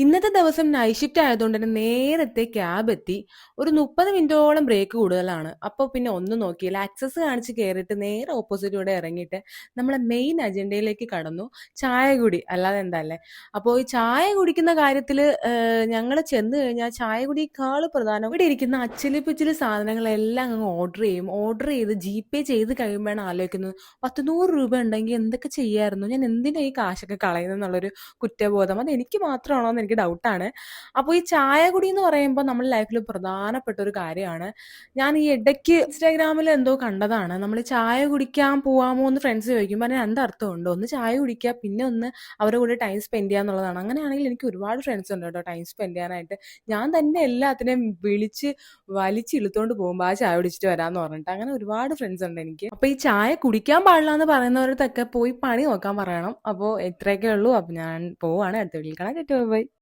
ഇന്നത്തെ ദിവസം night shift ആയതുകൊണ്ട് തന്നെ നേരത്തെ ക്യാബ് എത്തി. ഒരു 30 മിനിറ്റോളം ബ്രേക്ക് കൂടുതലാണ്. അപ്പോൾ പിന്നെ ഒന്നും നോക്കിയില്ല. ആക്സസ് കാണിച്ച് കേറിയിട്ട് നേരെ ഓപ്പോസിറ്റൂടെ ഇറങ്ങിയിട്ട് നമ്മളെ മെയിൻ അജണ്ടയിലേക്ക് കടന്നു. ചായ കുടി. അല്ലാതെ എന്താല്ലേ. അപ്പോൾ ഈ ചായ കുടിക്കുന്ന കാര്യത്തില് ഞങ്ങള് ചെന്ന് കഴിഞ്ഞാൽ ചായ കുടിയേക്കാൾ പ്രധാനം ഇവിടെ ഇരിക്കുന്ന അച്ചില് പിച്ചില് സാധനങ്ങളെല്ലാം അങ്ങ് ഓർഡർ ചെയ്യും. ഓർഡർ ചെയ്ത് ജിപേ ചെയ്ത് കഴിയുമ്പോഴാണ് ആലോചിക്കുന്നത് 10, 100 രൂപ ഉണ്ടെങ്കിൽ എന്തൊക്കെ ചെയ്യായിരുന്നു? ഞാൻ എന്തിനാ ഈ കാശൊക്കെ കളയുന്നെന്നുള്ളൊരു കുറ്റബോധം. അത് എനിക്ക് മാത്രമാണോ എന്ന് എനിക്ക് ഡൗട്ടാണ്. അപ്പോൾ ഈ ചായ കുടി എന്ന് പറയുമ്പോൾ നമ്മുടെ ലൈഫിൽ പ്രധാനപ്പെട്ട ഒരു കാര്യമാണ്. ഞാൻ ഈ ഇടയ്ക്ക് ഇൻസ്റ്റാഗ്രാമിൽ എന്തോ കണ്ടതാണ്. നമ്മൾ ചായ കുടിക്കാൻ പോവാമോ എന്ന് ഫ്രണ്ട്സ് ചോദിക്കുമ്പോൾ അതിന് രണ്ടർത്ഥമുണ്ട്. ഒന്ന് ചായ കുടിക്കുക, പിന്നെ ഒന്ന് അവരുടെ കൂടെ ടൈം സ്പെൻഡ് ചെയ്യുക എന്നുള്ളതാണ്. അങ്ങനെയാണെങ്കിൽ എനിക്ക് ഒരുപാട് ഫ്രണ്ട്സ് ഉണ്ട് കേട്ടോ ടൈം സ്പെൻഡ് ചെയ്യാനായിട്ട്. ഞാൻ തന്നെ എല്ലാത്തിനെയും വിളിച്ച് വലിച്ചിളുത്തോണ്ട് പോകുമ്പോൾ ആ ചായ കുടിച്ചിട്ട് വരാമെന്ന് പറഞ്ഞിട്ട് അങ്ങനെ ഒരുപാട് ഫ്രണ്ട്സ് ഉണ്ട് എനിക്ക്. അപ്പോൾ ഈ ചായ കുടിക്കാൻ പാടില്ല എന്ന് പറയുന്നവരടുത്തൊക്കെ പോയി പണി നോക്കാൻ പറയണം. അപ്പോൾ ഇത്രയൊക്കെ ഉള്ളൂ. അപ്പോൾ ഞാൻ പോവാണ്. അടുത്ത വീട്ടിൽ കാണാം. ബൈ.